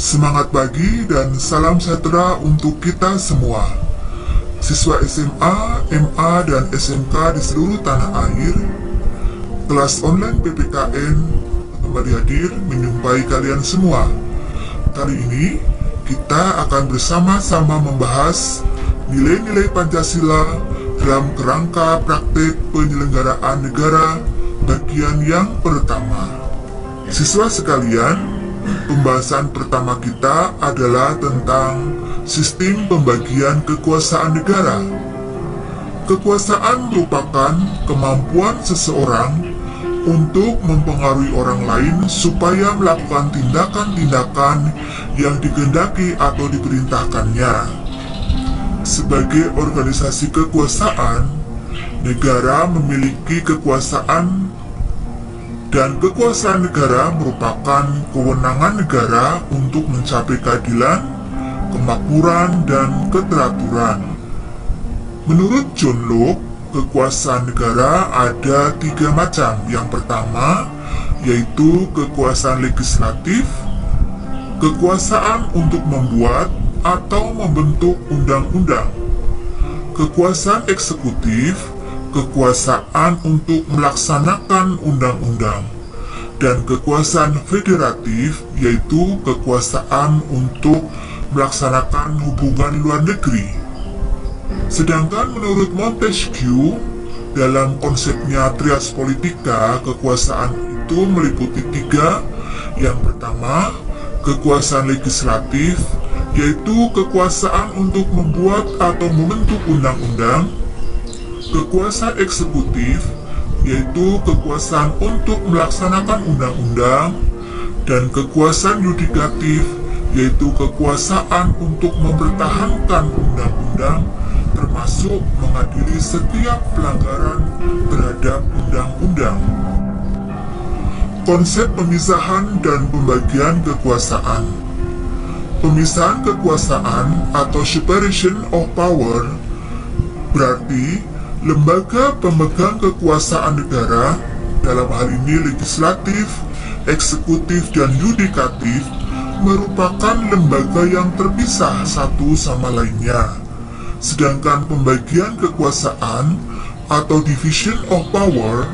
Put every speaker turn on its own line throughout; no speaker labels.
Semangat pagi dan salam sejahtera untuk kita semua. Siswa SMA, MA, dan SMK di seluruh tanah air, kelas online PPKN kembali hadir menyumpai kalian semua. Kali ini kita akan bersama-sama membahas nilai-nilai Pancasila dalam kerangka praktik penyelenggaraan negara bagian yang pertama. Siswa sekalian, pembahasan pertama kita adalah tentang sistem pembagian kekuasaan negara. Kekuasaan merupakan kemampuan seseorang untuk mempengaruhi orang lain supaya melakukan tindakan-tindakan yang dikehendaki atau diperintahkannya. Sebagai organisasi kekuasaan, negara memiliki kekuasaan, dan kekuasaan negara merupakan kewenangan negara untuk mencapai keadilan, kemakmuran, dan keteraturan. Menurut John Locke, kekuasaan negara ada 3 macam. Yang pertama, yaitu kekuasaan legislatif, kekuasaan untuk membuat atau membentuk undang-undang, kekuasaan eksekutif, kekuasaan untuk melaksanakan undang-undang, dan kekuasaan federatif, yaitu kekuasaan untuk melaksanakan hubungan luar negeri. Sedangkan menurut Montesquieu, dalam konsepnya Trias Politica, kekuasaan itu meliputi 3. Yang pertama, kekuasaan legislatif, yaitu kekuasaan untuk membuat atau membentuk undang-undang, kekuasaan eksekutif, yaitu kekuasaan untuk melaksanakan undang-undang, dan kekuasaan yudikatif, yaitu kekuasaan untuk mempertahankan undang-undang, termasuk mengadili setiap pelanggaran terhadap undang-undang. Konsep pemisahan dan pembagian kekuasaan. Pemisahan kekuasaan atau separation of power berarti lembaga pemegang kekuasaan negara, dalam hal ini legislatif, eksekutif, dan yudikatif, merupakan lembaga yang terpisah satu sama lainnya. Sedangkan pembagian kekuasaan atau division of power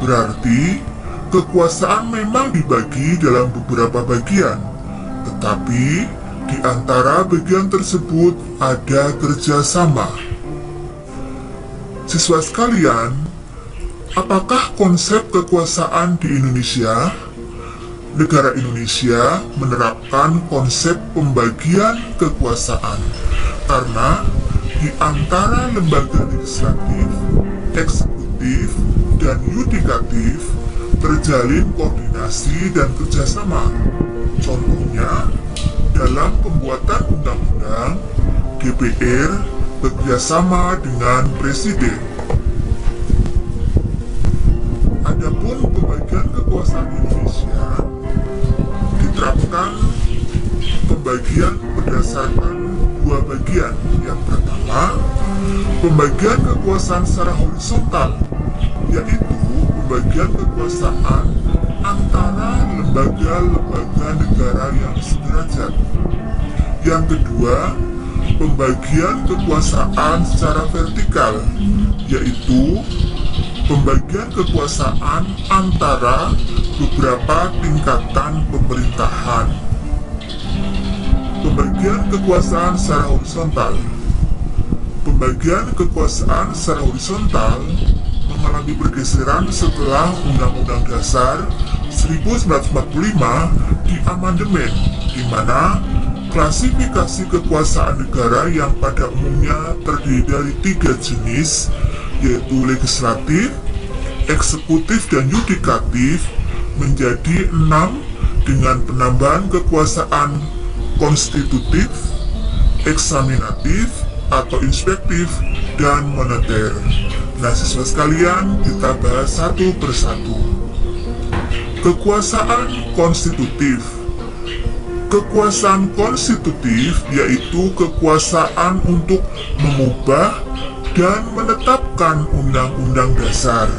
berarti kekuasaan memang dibagi dalam beberapa bagian, tetapi di antara bagian tersebut ada kerjasama. Siswa sekalian, apakah konsep kekuasaan di Indonesia? Negara Indonesia menerapkan konsep pembagian kekuasaan karena di antara lembaga legislatif, eksekutif, dan yudikatif terjalin koordinasi dan kerjasama. Contohnya, dalam pembuatan undang-undang, DPR bekerjasama dengan Presiden. Adapun pembagian kekuasaan Indonesia diterapkan pembagian berdasarkan 2 bagian. Yang pertama, pembagian kekuasaan secara horizontal, yaitu pembagian kekuasaan antara lembaga-lembaga negara yang sederajat. Yang kedua, pembagian kekuasaan secara vertikal, yaitu pembagian kekuasaan antara beberapa tingkatan pemerintahan. Pembagian kekuasaan secara horizontal. Pembagian kekuasaan secara horizontal mengalami pergeseran setelah Undang-Undang Dasar 1945 diamandemen, di mana klasifikasi kekuasaan negara yang pada umumnya terdiri dari 3 jenis, yaitu legislatif, eksekutif, dan yudikatif, menjadi 6 dengan penambahan kekuasaan konstitutif, eksaminatif atau inspektif, dan moneter. Nah, siswa sekalian, kita bahas satu persatu. Kekuasaan konstitutif. Kekuasaan konstitutif yaitu kekuasaan untuk mengubah dan menetapkan undang-undang dasar.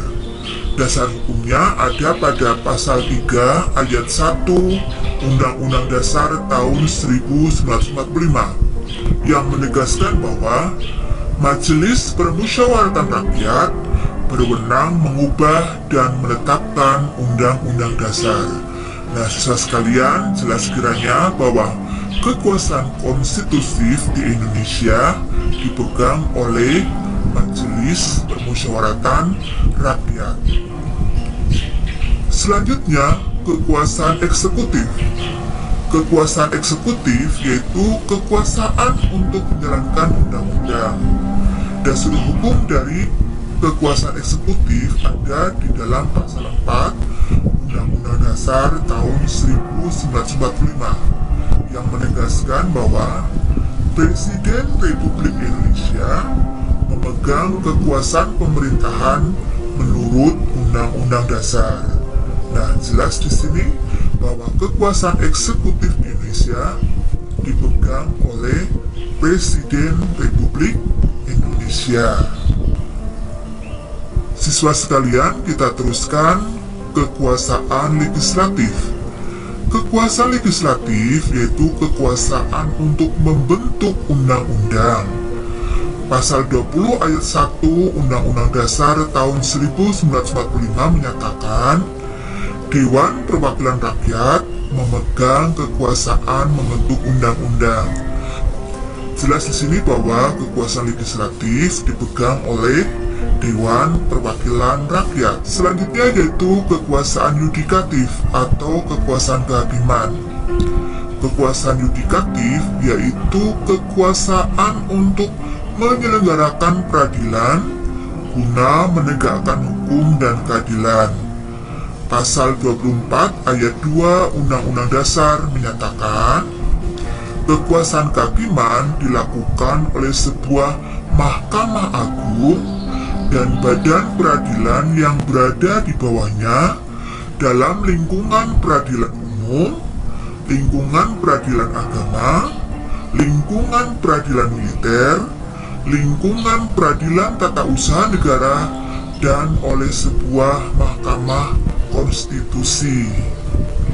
Dasar hukumnya ada pada pasal 3 ayat 1 Undang-Undang Dasar tahun 1945 yang menegaskan bahwa Majelis Permusyawaratan Rakyat berwenang mengubah dan menetapkan undang-undang dasar. Nah, siswa sekalian, jelas kiranya bahwa kekuasaan konstitutif di Indonesia dipegang oleh Majelis Permusyawaratan Rakyat. Selanjutnya, kekuasaan eksekutif. Kekuasaan eksekutif yaitu kekuasaan untuk menjalankan undang-undang. Dasar hukum dari kekuasaan eksekutif ada di dalam pasal 4 Undang-Undang Dasar tahun 1945 yang menegaskan bahwa Presiden Republik Indonesia memegang kekuasaan pemerintahan menurut Undang-Undang Dasar. Nah, jelas di sini bahwa kekuasaan eksekutif di Indonesia dipegang oleh Presiden Republik Indonesia. Siswa sekalian, kita teruskan kekuasaan legislatif. Kekuasaan legislatif yaitu kekuasaan untuk membentuk undang-undang. Pasal 20 ayat 1 Undang-Undang Dasar tahun 1945 menyatakan Dewan Perwakilan Rakyat memegang kekuasaan membentuk undang-undang. Jelas di sini bahwa kekuasaan legislatif dipegang oleh Dewan Perwakilan Rakyat. Selanjutnya yaitu kekuasaan yudikatif atau kekuasaan kehakiman. Kekuasaan yudikatif yaitu kekuasaan untuk menyelenggarakan peradilan guna menegakkan hukum dan keadilan. Pasal 24 ayat 2 Undang-Undang Dasar menyatakan kekuasaan kehakiman dilakukan oleh sebuah Mahkamah Agung dan badan peradilan yang berada di bawahnya dalam lingkungan peradilan umum, lingkungan peradilan agama, lingkungan peradilan militer, lingkungan peradilan tata usaha negara, dan oleh sebuah mahkamah konstitusi.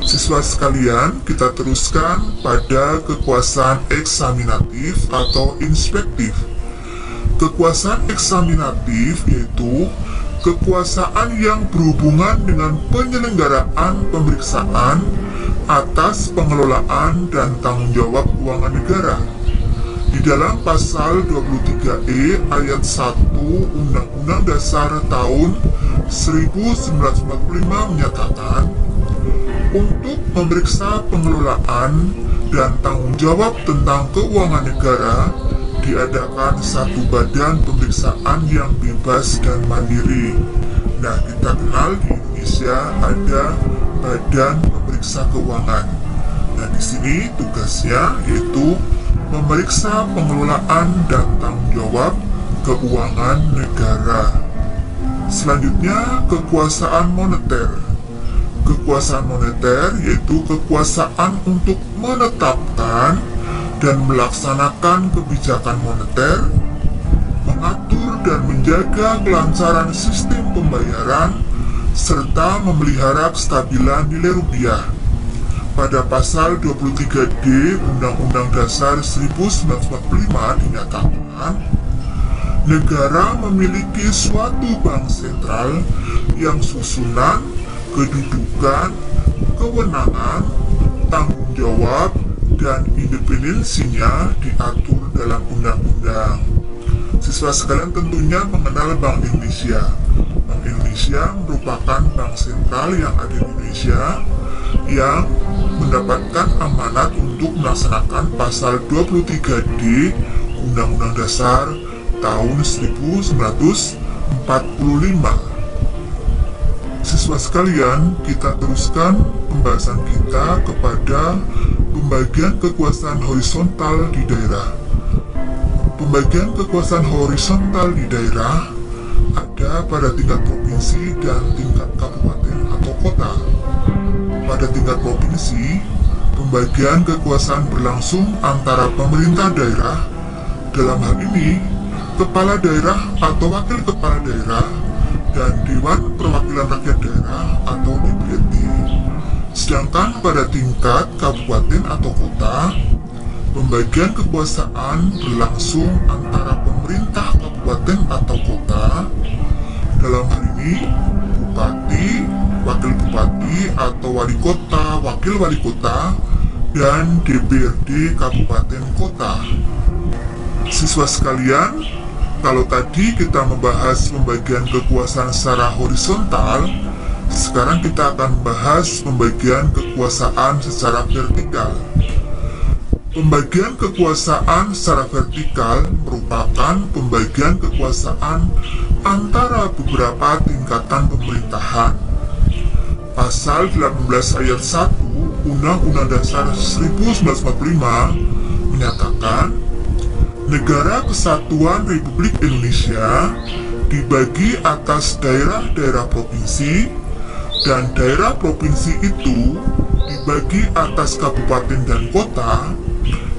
Siswa sekalian, kita teruskan pada kekuasaan eksaminatif atau inspektif. Kekuasaan eksaminatif yaitu kekuasaan yang berhubungan dengan penyelenggaraan pemeriksaan atas pengelolaan dan tanggung jawab keuangan negara. Di dalam pasal 23E ayat 1 Undang-Undang Dasar tahun 1945 menyatakan untuk memeriksa pengelolaan dan tanggung jawab tentang keuangan negara diadakan satu badan pemeriksaan yang bebas dan mandiri. Nah, kita kenal di Indonesia ada Badan Pemeriksa Keuangan. Nah, di sini tugasnya yaitu memeriksa pengelolaan dan tanggung jawab keuangan negara. Selanjutnya, kekuasaan moneter. Kekuasaan moneter yaitu kekuasaan untuk menetapkan dan melaksanakan kebijakan moneter, mengatur dan menjaga kelancaran sistem pembayaran, serta memelihara kestabilan nilai rupiah. Pada pasal 23D Undang-Undang Dasar 1945 dinyatakan, negara memiliki suatu bank sentral yang susunan, kedudukan, kewenangan, tanggung jawab, dan independensinya diatur dalam undang-undang. Siswa sekalian tentunya mengenal Bank Indonesia. Bank Indonesia merupakan bank sentral yang ada di Indonesia yang mendapatkan amanat untuk melaksanakan pasal 23D Undang-Undang Dasar tahun 1945. Siswa sekalian, kita teruskan pembahasan kita kepada pembagian kekuasaan horizontal di daerah. Pembagian kekuasaan horizontal di daerah ada pada tingkat provinsi dan tingkat kabupaten atau kota. Pada tingkat provinsi, pembagian kekuasaan berlangsung antara pemerintah daerah, dalam hal ini kepala daerah atau wakil kepala daerah, dan Dewan Perwakilan Rakyat Daerah atau DPRD. Sedangkan pada tingkat kabupaten atau kota, pembagian kekuasaan berlangsung antara pemerintah kabupaten atau kota, dalam hal ini bupati, wakil bupati atau wali kota, wakil wali kota, dan DPRD kabupaten kota. Siswa sekalian, kalau tadi kita membahas pembagian kekuasaan secara horizontal, sekarang kita akan membahas pembagian kekuasaan secara vertikal. Pembagian kekuasaan secara vertikal merupakan pembagian kekuasaan antara beberapa tingkatan pemerintahan. Pasal 18 ayat 1 Undang-Undang Dasar 1945 menyatakan, Negara Kesatuan Republik Indonesia dibagi atas daerah-daerah provinsi, dan daerah provinsi itu dibagi atas kabupaten dan kota,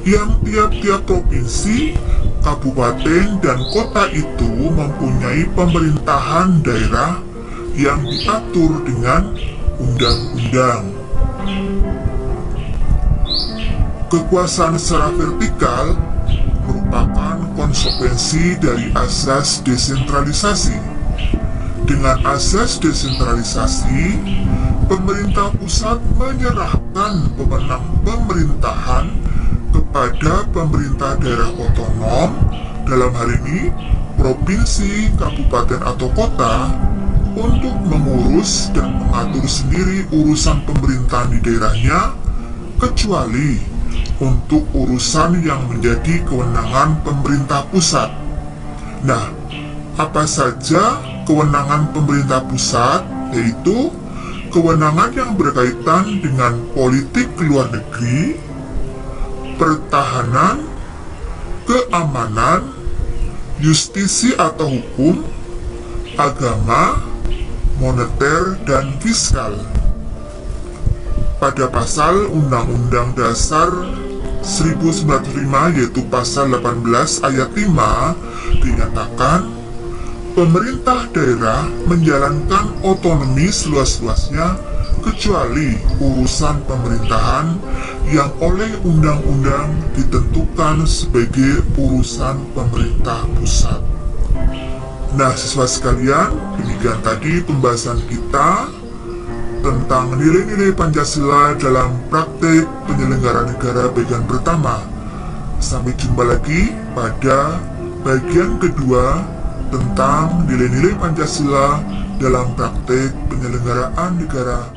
yang tiap-tiap provinsi, kabupaten, dan kota itu mempunyai pemerintahan daerah yang diatur dengan undang-undang. Kekuasaan secara vertikal merupakan konsekuensi dari asas desentralisasi. Dengan asas desentralisasi, pemerintah pusat menyerahkan wewenang pemerintahan kepada pemerintah daerah otonom, dalam hal ini provinsi, kabupaten atau kota, untuk mengurus dan mengatur sendiri urusan pemerintahan di daerahnya, kecuali untuk urusan yang menjadi kewenangan pemerintah pusat. Nah, apa saja kewenangan pemerintah pusat? Yaitu kewenangan yang berkaitan dengan politik luar negeri, pertahanan, keamanan, justisi atau hukum, agama, moneter, dan fiskal. Pada pasal Undang-Undang Dasar 1945 yaitu pasal 18 ayat 5 dinyatakan, pemerintah daerah menjalankan otonomi seluas-luasnya kecuali urusan pemerintahan yang oleh undang-undang ditentukan sebagai urusan pemerintah pusat. Nah, siswa sekalian, demikian tadi pembahasan kita tentang nilai-nilai Pancasila dalam praktek penyelenggaraan negara bagian pertama. Sampai jumpa lagi pada bagian kedua tentang nilai-nilai Pancasila dalam praktek penyelenggaraan negara